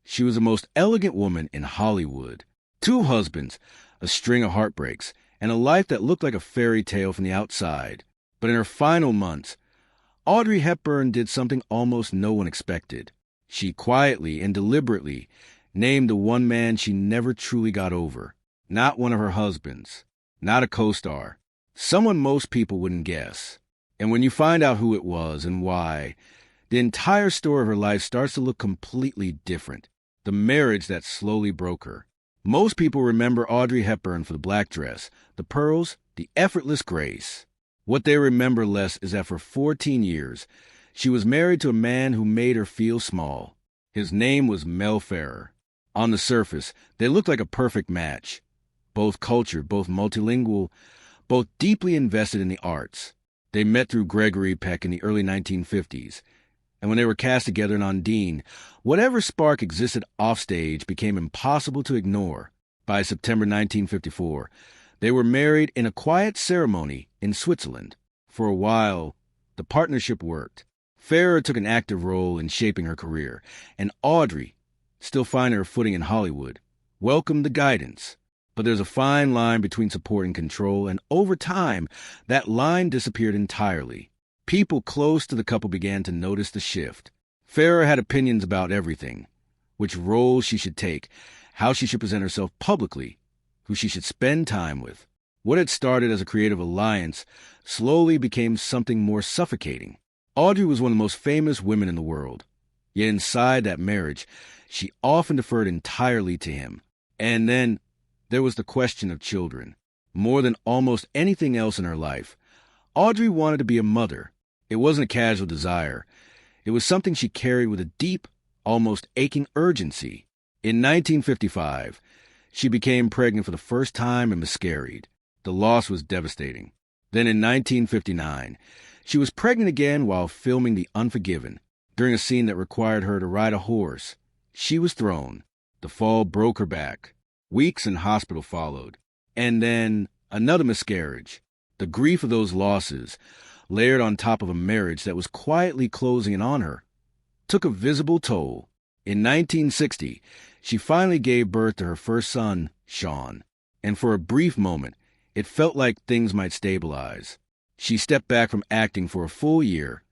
She was the most elegant woman in Hollywood. 2 husbands, a string of heartbreaks, and a life that looked like a fairy tale from the outside. But in her final months, Audrey Hepburn did something almost no one expected. She quietly and deliberately named the one man she never truly got over. Not one of her husbands, not a co-star, someone most people wouldn't guess. And when you find out who it was and why, the entire story of her life starts to look completely different. The marriage that slowly broke her. Most people remember Audrey Hepburn for the black dress, the pearls, the effortless grace. What they remember less is that for 14 years, she was married to a man who made her feel small. His name was Mel Ferrer. On the surface, they looked like a perfect match. Both cultured, both multilingual, both deeply invested in the arts. They met through Gregory Peck in the early 1950s. And when they were cast together in Undine, whatever spark existed offstage became impossible to ignore. By September 1954, they were married in a quiet ceremony in Switzerland. For a while, the partnership worked. Ferrer took an active role in shaping her career, and Audrey, still finding her footing in Hollywood, welcomed the guidance. But there's a fine line between support and control, and over time, that line disappeared entirely. People close to the couple began to notice the shift. Ferrer had opinions about everything: which roles she should take, how she should present herself publicly, who she should spend time with. What had started as a creative alliance slowly became something more suffocating. Audrey was one of the most famous women in the world. Yet inside that marriage, she often deferred entirely to him. And then there was the question of children. More than almost anything else in her life, Audrey wanted to be a mother. It wasn't a casual desire. It was something she carried with a deep, almost aching urgency. In 1955, she became pregnant for the first time and miscarried. The loss was devastating. Then in 1959, she was pregnant again while filming The Unforgiven. During a scene that required her to ride a horse, she was thrown. The fall broke her back. Weeks in hospital followed. And then another miscarriage. The grief of those losses, layered on top of a marriage that was quietly closing in on her, took a visible toll. In 1960, she finally gave birth to her first son, Sean. And for a brief moment, it felt like things might stabilize. She stepped back from acting for a full year,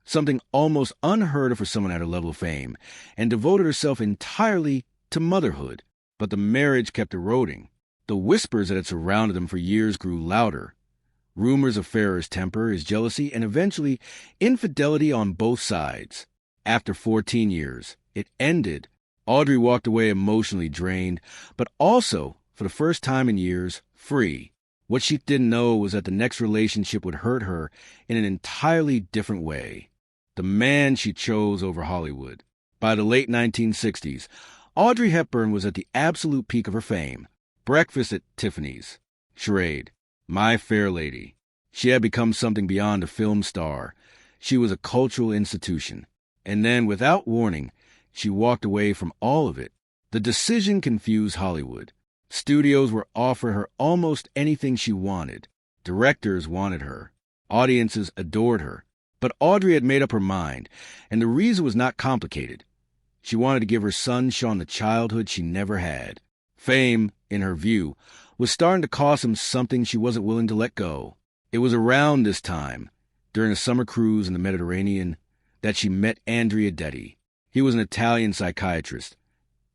something almost unheard of for someone at her level of fame, and devoted herself entirely to motherhood. But the marriage kept eroding. The whispers that had surrounded them for years grew louder. Rumors of Ferrer's temper, his jealousy, and eventually infidelity on both sides. After 14 years, it ended. Audrey walked away emotionally drained, but also, for the first time in years, free. What she didn't know was that the next relationship would hurt her in an entirely different way. The man she chose over Hollywood. By the late 1960s, Audrey Hepburn was at the absolute peak of her fame. Breakfast at Tiffany's, Charade, My Fair Lady. She had become something beyond a film star. She was a cultural institution. And then, without warning, she walked away from all of it. The decision confused Hollywood. Studios were offering her almost anything she wanted. Directors wanted her. Audiences adored her. But Audrey had made up her mind, and the reason was not complicated. She wanted to give her son Sean the childhood she never had. Fame, in her view, was starting to cost him something she wasn't willing to let go. It was around this time, during a summer cruise in the Mediterranean, that she met Andrea Detti. He was an Italian psychiatrist.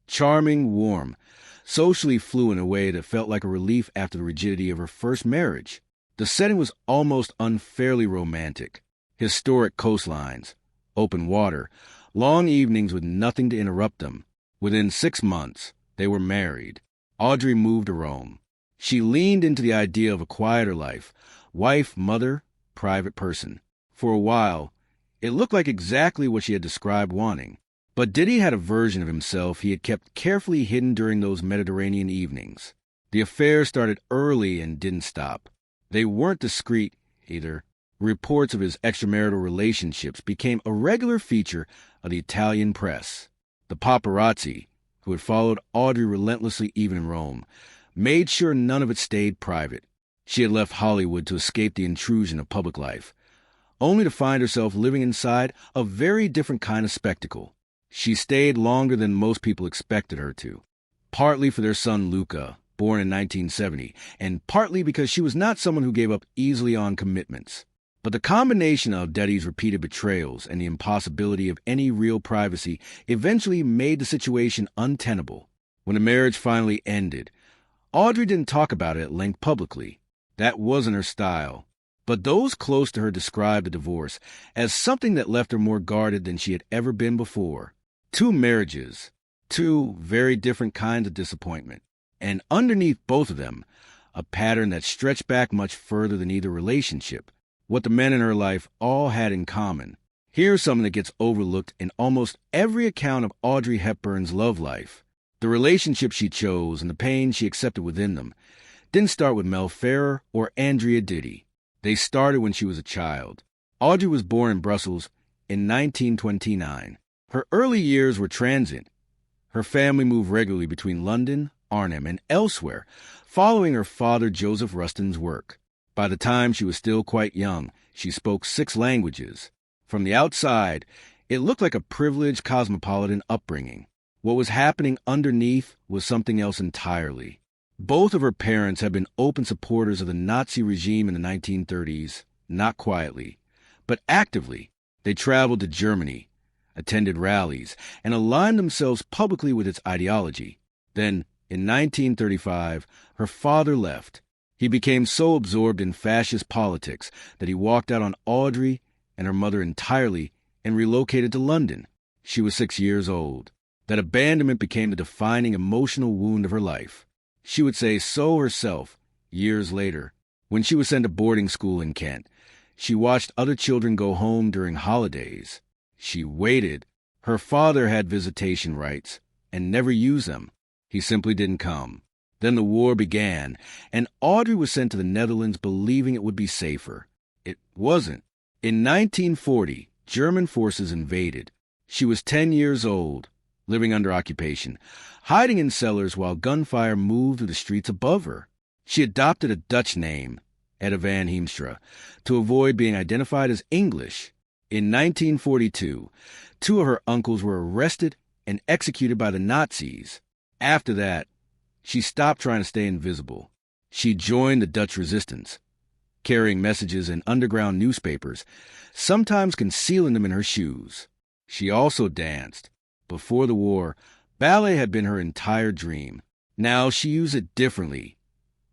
Charming, warm, socially fluent in a way that felt like a relief after the rigidity of her first marriage. The setting was almost unfairly romantic. Historic coastlines, open water, long evenings with nothing to interrupt them. Within 6 months, they were married. Audrey moved to Rome. She leaned into the idea of a quieter life, wife, mother, private person. For a while, it looked like exactly what she had described wanting. But Diddy had a version of himself he had kept carefully hidden during those Mediterranean evenings. The affair started early and didn't stop. They weren't discreet, either. Reports of his extramarital relationships became a regular feature of the Italian press. The paparazzi, who had followed Audrey relentlessly even in Rome, made sure none of it stayed private. She had left Hollywood to escape the intrusion of public life, only to find herself living inside a very different kind of spectacle. She stayed longer than most people expected her to, partly for their son Luca, born in 1970, and partly because she was not someone who gave up easily on commitments. But the combination of Daddy's repeated betrayals and the impossibility of any real privacy eventually made the situation untenable. When the marriage finally ended, Audrey didn't talk about it at length publicly. That wasn't her style. But those close to her described the divorce as something that left her more guarded than she had ever been before. 2 marriages, 2 very different kinds of disappointment, and underneath both of them, a pattern that stretched back much further than either relationship. What the men in her life all had in common. Here's something that gets overlooked in almost every account of Audrey Hepburn's love life. The relationships she chose and the pain she accepted within them didn't start with Mel Ferrer or Andrea Ditti. They started when she was a child. Audrey was born in Brussels in 1929. Her early years were transient. Her family moved regularly between London, Arnhem, and elsewhere, following her father Joseph Rustin's work. By the time she was still quite young, she spoke 6 languages. From the outside, it looked like a privileged cosmopolitan upbringing. What was happening underneath was something else entirely. Both of her parents had been open supporters of the Nazi regime in the 1930s, not quietly, but actively. They traveled to Germany, attended rallies, and aligned themselves publicly with its ideology. Then, in 1935, her father left. He became so absorbed in fascist politics that he walked out on Audrey and her mother entirely and relocated to London. She was 6 years old. That abandonment became the defining emotional wound of her life. She would say so herself, years later. When she was sent to boarding school in Kent, she watched other children go home during holidays. She waited. Her father had visitation rights and never used them. He simply didn't come. Then the war began, and Audrey was sent to the Netherlands believing it would be safer. It wasn't. In 1940, German forces invaded. She was 10 years old, living under occupation, hiding in cellars while gunfire moved through the streets above her. She adopted a Dutch name, Etta van Heemstra, to avoid being identified as English. In 1942, 2 of her uncles were arrested and executed by the Nazis. After that, she stopped trying to stay invisible. She joined the Dutch resistance, carrying messages in underground newspapers, sometimes concealing them in her shoes. She also danced. Before the war, ballet had been her entire dream. Now she used it differently,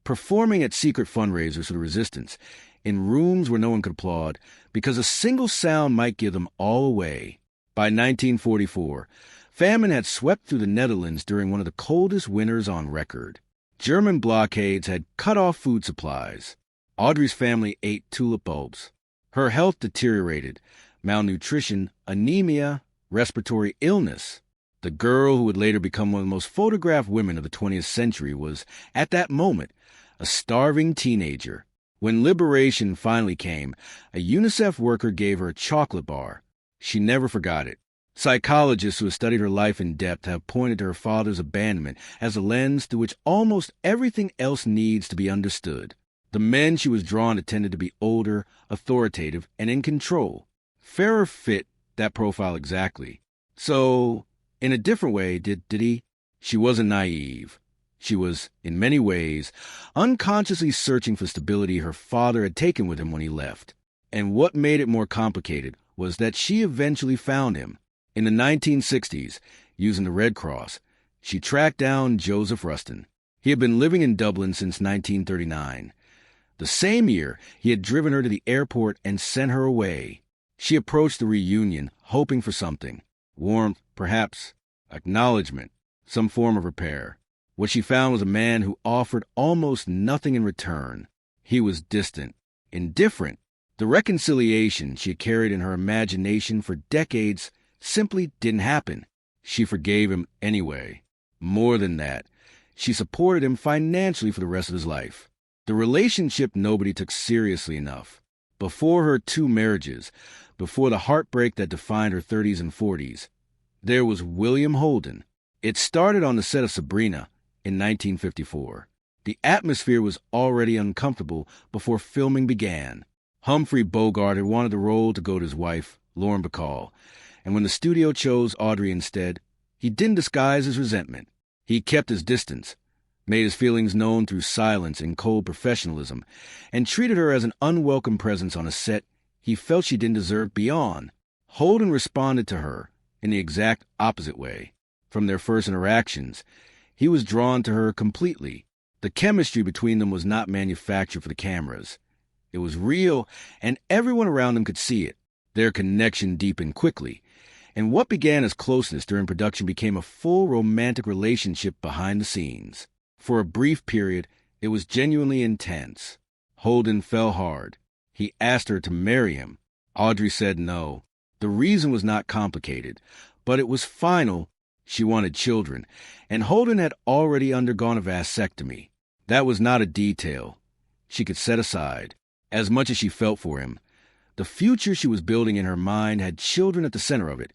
performing at secret fundraisers for the resistance, in rooms where no one could applaud, because a single sound might give them all away. By 1944, famine had swept through the Netherlands during one of the coldest winters on record. German blockades had cut off food supplies. Audrey's family ate tulip bulbs. Her health deteriorated. Malnutrition, anemia, respiratory illness. The girl who would later become one of the most photographed women of the 20th century was, at that moment, a starving teenager. When liberation finally came, a UNICEF worker gave her a chocolate bar. She never forgot it. Psychologists who have studied her life in depth have pointed to her father's abandonment as a lens through which almost everything else needs to be understood. The men she was drawn to tended to be older, authoritative, and in control. Ferrer fit that profile exactly. So, in a different way, did he? She wasn't naive. She was, in many ways, unconsciously searching for stability her father had taken with him when he left. And what made it more complicated was that she eventually found him. In the 1960s, using the Red Cross, she tracked down Joseph Rustin. He had been living in Dublin since 1939. The same year, he had driven her to the airport and sent her away. She approached the reunion, hoping for something. Warmth, perhaps. Acknowledgement. Some form of repair. What she found was a man who offered almost nothing in return. He was distant, indifferent. The reconciliation she had carried in her imagination for decades simply didn't happen. She forgave him anyway. More than that, she supported him financially for the rest of his life. The relationship nobody took seriously enough. Before her 2 marriages, before the heartbreak that defined her 30s and 40s, there was William Holden. It started on the set of Sabrina in 1954. The atmosphere was already uncomfortable before filming began. Humphrey Bogart had wanted the role to go to his wife, Lauren Bacall, and when the studio chose Audrey instead, he didn't disguise his resentment. He kept his distance, made his feelings known through silence and cold professionalism, and treated her as an unwelcome presence on a set he felt she didn't deserve beyond. Holden responded to her in the exact opposite way. From their first interactions, he was drawn to her completely. The chemistry between them was not manufactured for the cameras. It was real, and everyone around them could see it. Their connection deepened quickly, and what began as closeness during production became a full romantic relationship behind the scenes. For a brief period, it was genuinely intense. Holden fell hard. He asked her to marry him. Audrey said no. The reason was not complicated, but it was final. She wanted children, and Holden had already undergone a vasectomy. That was not a detail she could set aside, as much as she felt for him. The future she was building in her mind had children at the center of it,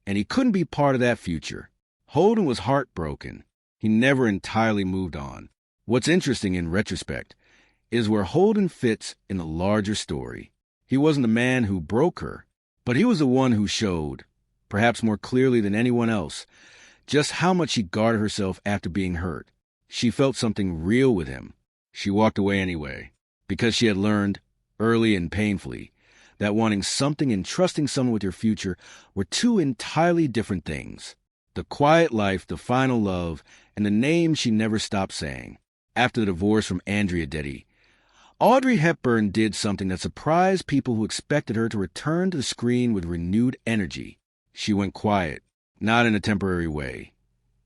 and he couldn't be part of that future. Holden was heartbroken. He never entirely moved on. What's interesting in retrospect is where Holden fits in the larger story. He wasn't the man who broke her, but he was the one who showed, perhaps more clearly than anyone else, just how much she guarded herself after being hurt. She felt something real with him. She walked away anyway, because she had learned, early and painfully, that wanting something and trusting someone with your future were two entirely different things. The quiet life, the final love, and the name she never stopped saying. After the divorce from Andrea Detty, Audrey Hepburn did something that surprised people who expected her to return to the screen with renewed energy. She went quiet, not in a temporary way.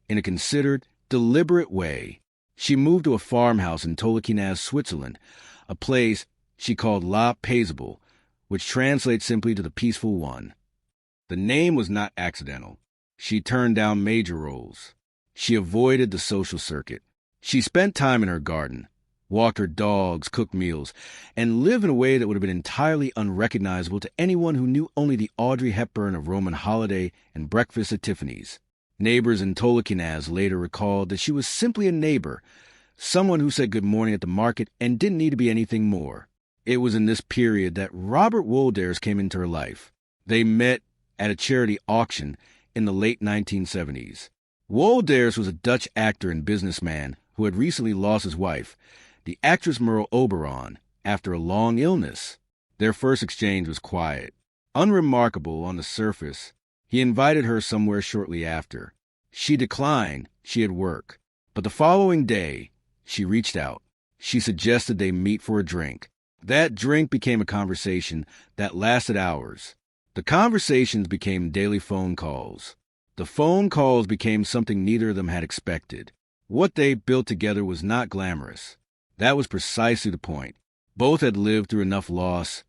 In a considered, deliberate way. She moved to a farmhouse in Tolkienaz, Switzerland, a place she called La Paisible, which translates simply to the peaceful one. The name was not accidental. She turned down major roles. She avoided the social circuit. She spent time in her garden, walked her dogs, cooked meals, and lived in a way that would have been entirely unrecognizable to anyone who knew only the Audrey Hepburn of Roman Holiday and Breakfast at Tiffany's. Neighbors in Tolkienaz later recalled that she was simply a neighbor, someone who said good morning at the market and didn't need to be anything more. It was in this period that Robert Wolders came into her life. They met at a charity auction in the late 1970s. Wolders was a Dutch actor and businessman who had recently lost his wife, the actress Merle Oberon, after a long illness. Their first exchange was quiet, unremarkable on the surface. He invited her somewhere shortly after. She declined. She had work. But the following day, she reached out. She suggested they meet for a drink. That drink became a conversation that lasted hours. The conversations became daily phone calls. The phone calls became something neither of them had expected. What they built together was not glamorous. That was precisely the point. Both had lived through enough loss,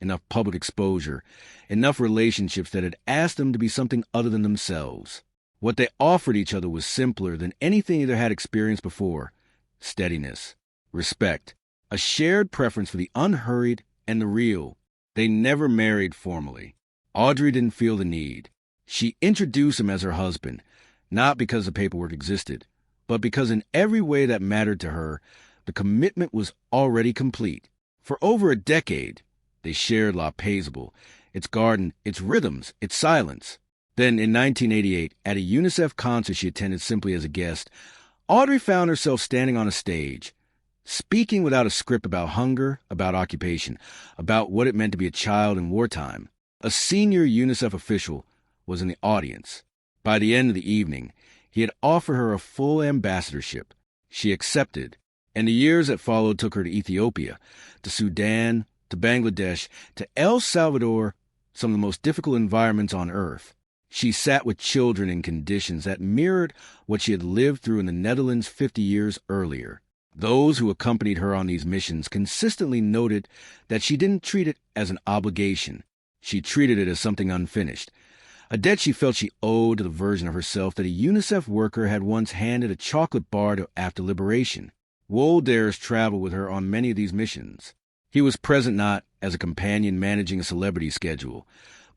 enough public exposure, enough relationships that had asked them to be something other than themselves. What they offered each other was simpler than anything either had experienced before. Steadiness, respect, a shared preference for the unhurried and the real. They never married formally. Audrey didn't feel the need. She introduced him as her husband, not because the paperwork existed, but because in every way that mattered to her, the commitment was already complete. For over a decade, they shared La Paisible, its garden, its rhythms, its silence. Then, in 1988, at a UNICEF concert she attended simply as a guest, Audrey found herself standing on a stage, speaking without a script about hunger, about occupation, about what it meant to be a child in wartime. A senior UNICEF official was in the audience. By the end of the evening, he had offered her a full ambassadorship. She accepted, and the years that followed took her to Ethiopia, to Sudan, to Bangladesh, to El Salvador, some of the most difficult environments on earth. She sat with children in conditions that mirrored what she had lived through in the Netherlands 50 years earlier. Those who accompanied her on these missions consistently noted that she didn't treat it as an obligation. She treated it as something unfinished, a debt she felt she owed to the version of herself that a UNICEF worker had once handed a chocolate bar to after liberation. Wolders traveled with her on many of these missions. He was present not as a companion managing a celebrity schedule,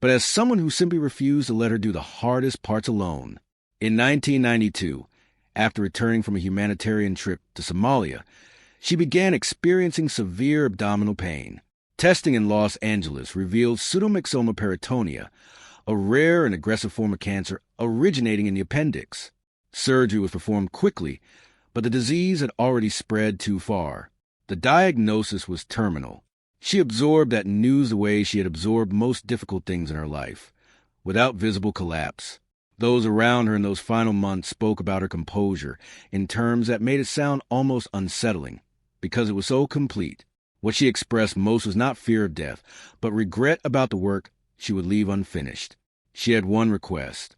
but as someone who simply refused to let her do the hardest parts alone. In 1992, after returning from a humanitarian trip to Somalia, she began experiencing severe abdominal pain. Testing in Los Angeles revealed pseudomyxoma peritonia, a rare and aggressive form of cancer originating in the appendix. Surgery was performed quickly, but the disease had already spread too far. The diagnosis was terminal. She absorbed that news the way she had absorbed most difficult things in her life, without visible collapse. Those around her in those final months spoke about her composure in terms that made it sound almost unsettling, because it was so complete. What she expressed most was not fear of death, but regret about the work she would leave unfinished. She had one request: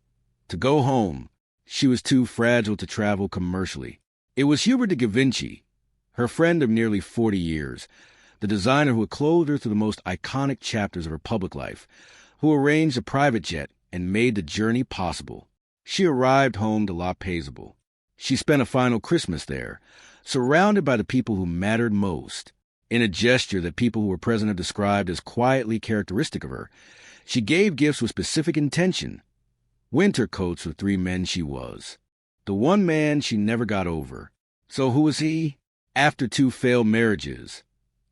to go home. She was too fragile to travel commercially. It was Hubert de Givenchy, her friend of nearly 40 years, the designer who had clothed her through the most iconic chapters of her public life, who arranged a private jet and made the journey possible. She arrived home to La Paisible. She spent a final Christmas there, surrounded by the people who mattered most. In a gesture that people who were present have described as quietly characteristic of her, she gave gifts with specific intention. Winter coats for 3 men she was. The one man she never got over. So who was he? After 2 failed marriages,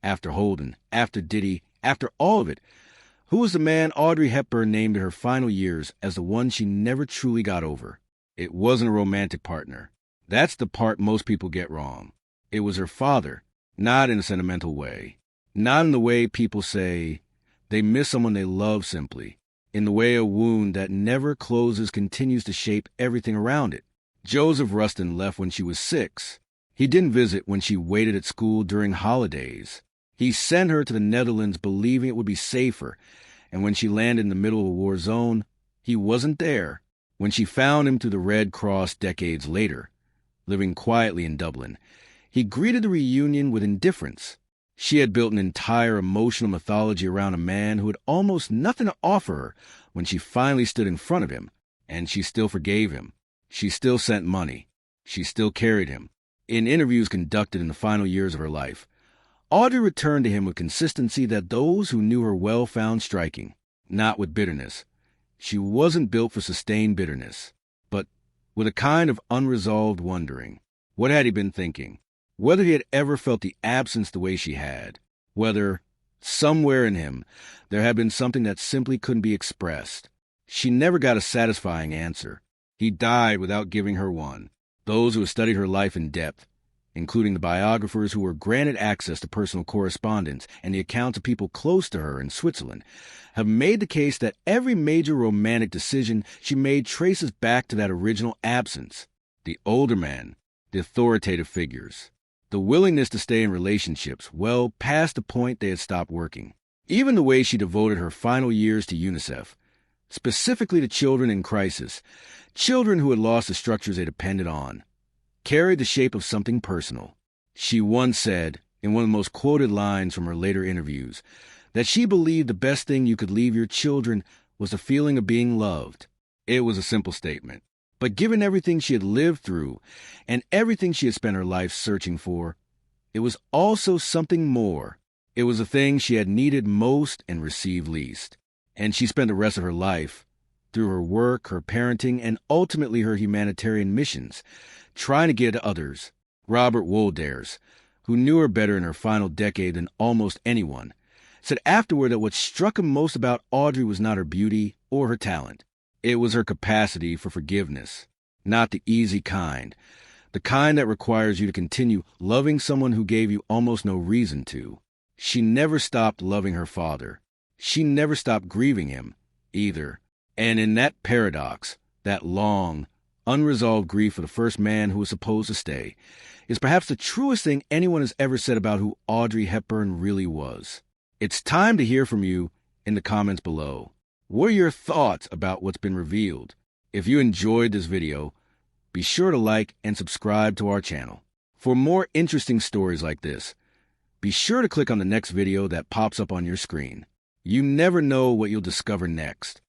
after Holden, after Diddy, after all of it, who was the man Audrey Hepburn named in her final years as the one she never truly got over? It wasn't a romantic partner. That's the part most people get wrong. It was her father, not in a sentimental way. Not in the way people say they miss someone they love simply. In the way a wound that never closes continues to shape everything around it. Joseph Rustin left when she was 6. He didn't visit when she waited at school during holidays. He sent her to the Netherlands believing it would be safer, and when she landed in the middle of a war zone, he wasn't there. When she found him through the Red Cross decades later, living quietly in Dublin, he greeted the reunion with indifference. She had built an entire emotional mythology around a man who had almost nothing to offer her when she finally stood in front of him, and she still forgave him. She still sent money. She still carried him. In interviews conducted in the final years of her life, Audrey returned to him with consistency that those who knew her well found striking, not with bitterness. She wasn't built for sustained bitterness, but with a kind of unresolved wondering. What had he been thinking? Whether he had ever felt the absence the way she had. Whether, somewhere in him, there had been something that simply couldn't be expressed. She never got a satisfying answer. He died without giving her one. Those who have studied her life in depth, including the biographers who were granted access to personal correspondence and the accounts of people close to her in Switzerland, have made the case that every major romantic decision she made traces back to that original absence. The older man, the authoritative figures, the willingness to stay in relationships well past the point they had stopped working. Even the way she devoted her final years to UNICEF, specifically to children in crisis, children who had lost the structures they depended on, carried the shape of something personal. She once said, in one of the most quoted lines from her later interviews, that she believed the best thing you could leave your children was the feeling of being loved. It was a simple statement, but given everything she had lived through and everything she had spent her life searching for, it was also something more. It was the thing she had needed most and received least. And she spent the rest of her life, through her work, her parenting, and ultimately her humanitarian missions, trying to get to others. Robert Wolders, who knew her better in her final decade than almost anyone, said afterward that what struck him most about Audrey was not her beauty or her talent. It was her capacity for forgiveness, not the easy kind, the kind that requires you to continue loving someone who gave you almost no reason to. She never stopped loving her father. She never stopped grieving him, either. And in that paradox, that long, unresolved grief for the first man who was supposed to stay, is perhaps the truest thing anyone has ever said about who Audrey Hepburn really was. It's time to hear from you in the comments below. What are your thoughts about what's been revealed? If you enjoyed this video, be sure to like and subscribe to our channel. For more interesting stories like this, be sure to click on the next video that pops up on your screen. You never know what you'll discover next.